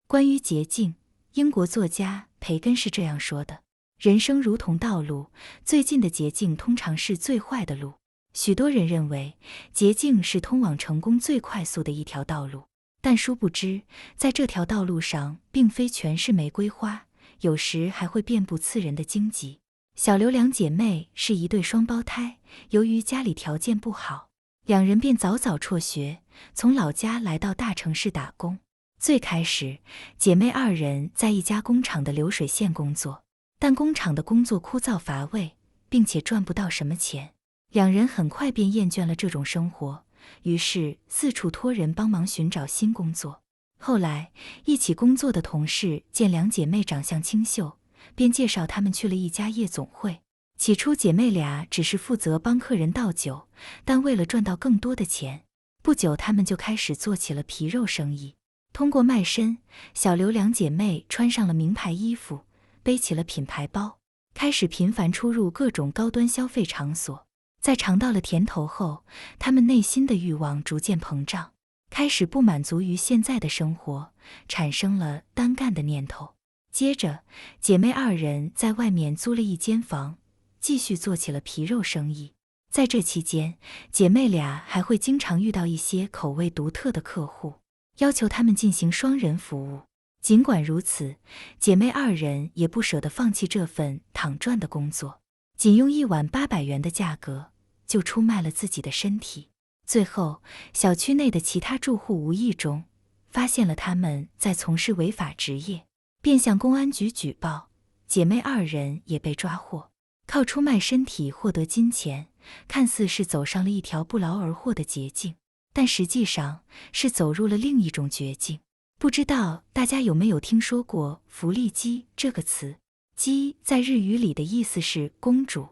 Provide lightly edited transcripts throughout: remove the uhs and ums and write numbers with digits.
关于捷径，英国作家培根是这样说的：人生如同道路，最近的捷径通常是最坏的路。许多人认为捷径是通往成功最快速的一条道路，但殊不知，在这条道路上并非全是玫瑰花，有时还会遍布刺人的荆棘。小刘两姐妹是一对双胞胎，由于家里条件不好，两人便早早辍学，从老家来到大城市打工。最开始，姐妹二人在一家工厂的流水线工作，但工厂的工作枯燥乏味，并且赚不到什么钱。两人很快便厌倦了这种生活，于是四处托人帮忙寻找新工作。后来，一起工作的同事见两姐妹长相清秀，便介绍她们去了一家夜总会。起初姐妹俩只是负责帮客人倒酒，但为了赚到更多的钱，不久她们就开始做起了皮肉生意。通过卖身，小刘两姐妹穿上了名牌衣服，背起了品牌包，开始频繁出入各种高端消费场所。在尝到了甜头后，她们内心的欲望逐渐膨胀，开始不满足于现在的生活，产生了单干的念头。接着，姐妹二人在外面租了一间房，继续做起了皮肉生意。在这期间，姐妹俩还会经常遇到一些口味独特的客户，要求她们进行双人服务。尽管如此，姐妹二人也不舍得放弃这份躺赚的工作，仅用1晚800元的价格就出卖了自己的身体。最后，小区内的其他住户无意中发现了他们在从事违法职业，便向公安局举报，姐妹二人也被抓获。靠出卖身体获得金钱，看似是走上了一条不劳而获的捷径，但实际上是走入了另一种绝境。不知道大家有没有听说过福利姬这个词？姬在日语里的意思是公主，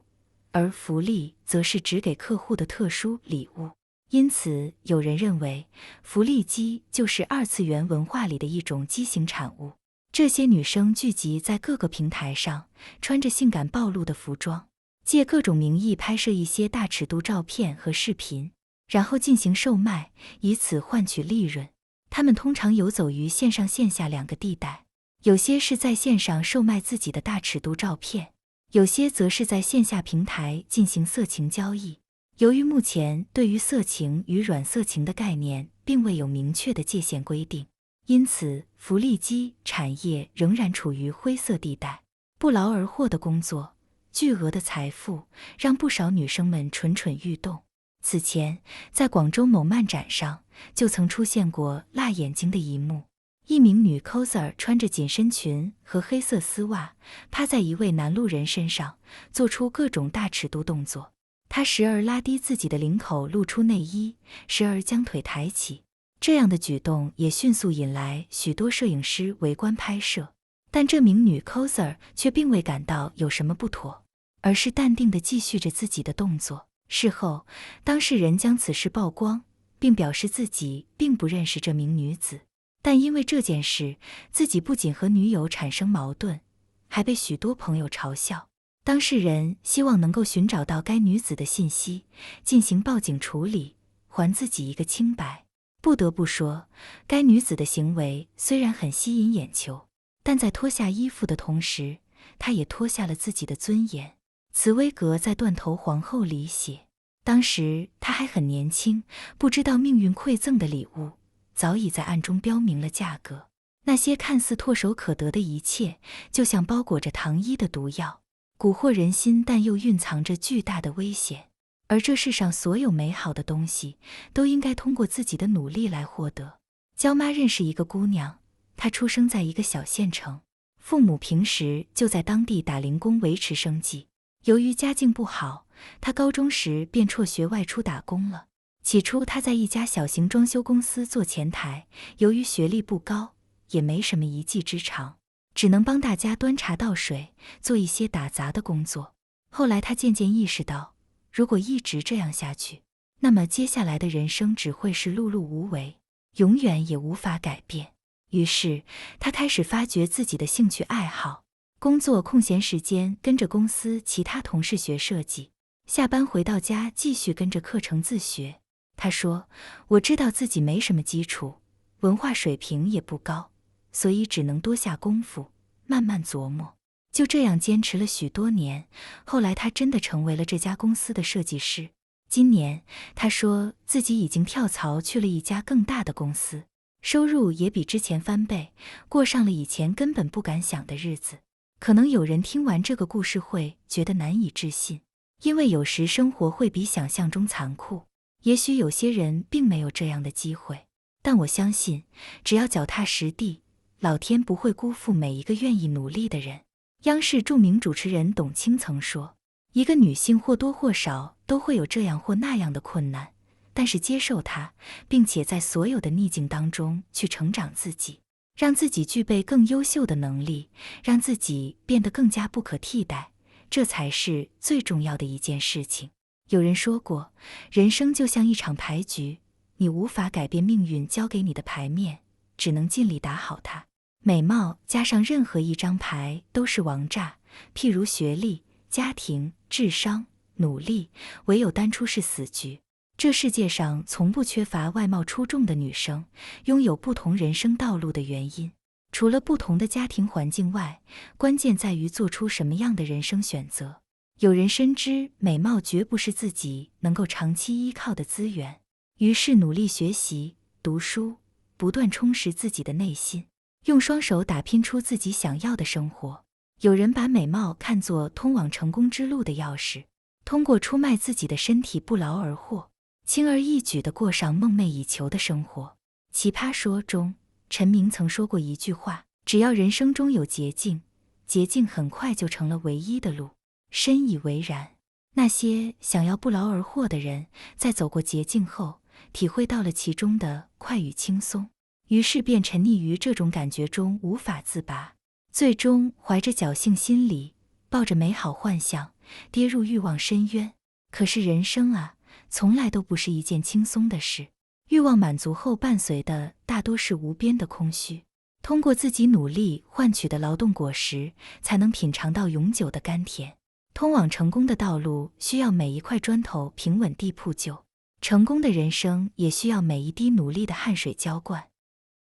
而福利则是指给客户的特殊礼物。因此，有人认为福利姬就是二次元文化里的一种畸形产物。这些女生聚集在各个平台上，穿着性感暴露的服装，借各种名义拍摄一些大尺度照片和视频，然后进行售卖，以此换取利润。她们通常游走于线上线下两个地带，有些是在线上售卖自己的大尺度照片，有些则是在线下平台进行色情交易。由于目前对于色情与软色情的概念并未有明确的界限规定，因此福利姬产业仍然处于灰色地带。不劳而获的工作，巨额的财富，让不少女生们蠢蠢欲动。此前，在广州某漫展上，就曾出现过辣眼睛的一幕。一名女 coser 穿着紧身裙和黑色丝袜，趴在一位男路人身上，做出各种大尺度动作。她时而拉低自己的领口露出内衣，时而将腿抬起。这样的举动也迅速引来许多摄影师围观拍摄，但这名女 coser 却并未感到有什么不妥，而是淡定地继续着自己的动作。事后，当事人将此事曝光，并表示自己并不认识这名女子，但因为这件事，自己不仅和女友产生矛盾，还被许多朋友嘲笑。当事人希望能够寻找到该女子的信息，进行报警处理，还自己一个清白。不得不说，该女子的行为虽然很吸引眼球，但在脱下衣服的同时，她也脱下了自己的尊严。茨威格在《断头皇后》里写，当时她还很年轻，不知道命运馈赠的礼物早已在暗中标明了价格。那些看似唾手可得的一切，就像包裹着糖衣的毒药，蛊惑人心，但又蕴藏着巨大的危险。而这世上所有美好的东西，都应该通过自己的努力来获得。焦妈认识一个姑娘，她出生在一个小县城，父母平时就在当地打零工维持生计。由于家境不好，她高中时便辍学外出打工了。起初她在一家小型装修公司做前台，由于学历不高，也没什么一技之长，只能帮大家端茶倒水，做一些打杂的工作。后来她渐渐意识到，如果一直这样下去，那么接下来的人生只会是碌碌无为，永远也无法改变。于是，他开始发掘自己的兴趣爱好，工作空闲时间跟着公司其他同事学设计，下班回到家继续跟着课程自学。他说，我知道自己没什么基础，文化水平也不高，所以只能多下功夫，慢慢琢磨。就这样坚持了许多年，后来他真的成为了这家公司的设计师。今年，他说自己已经跳槽去了一家更大的公司，收入也比之前翻倍，过上了以前根本不敢想的日子。可能有人听完这个故事会觉得难以置信，因为有时生活会比想象中残酷。也许有些人并没有这样的机会，但我相信，只要脚踏实地，老天不会辜负每一个愿意努力的人。央视著名主持人董卿曾说，一个女性或多或少都会有这样或那样的困难，但是接受它，并且在所有的逆境当中去成长自己，让自己具备更优秀的能力，让自己变得更加不可替代，这才是最重要的一件事情。有人说过，人生就像一场牌局，你无法改变命运交给你的牌面，只能尽力打好它。美貌加上任何一张牌都是王炸，譬如学历、家庭、智商、努力，唯有单出是死局。这世界上从不缺乏外貌出众的女生，拥有不同人生道路的原因，除了不同的家庭环境外，关键在于做出什么样的人生选择。有人深知美貌绝不是自己能够长期依靠的资源，于是努力学习、读书，不断充实自己的内心，用双手打拼出自己想要的生活。有人把美貌看作通往成功之路的钥匙，通过出卖自己的身体不劳而获，轻而易举地过上梦寐以求的生活。奇葩说中，陈明曾说过一句话，只要人生中有捷径，捷径很快就成了唯一的路。深以为然。那些想要不劳而获的人，在走过捷径后，体会到了其中的快与轻松，于是便沉溺于这种感觉中无法自拔，最终怀着侥幸心理，抱着美好幻想，跌入欲望深渊。可是人生啊，从来都不是一件轻松的事，欲望满足后伴随的大多是无边的空虚。通过自己努力换取的劳动果实，才能品尝到永久的甘甜。通往成功的道路需要每一块砖头平稳地铺就，成功的人生也需要每一滴努力的汗水浇灌。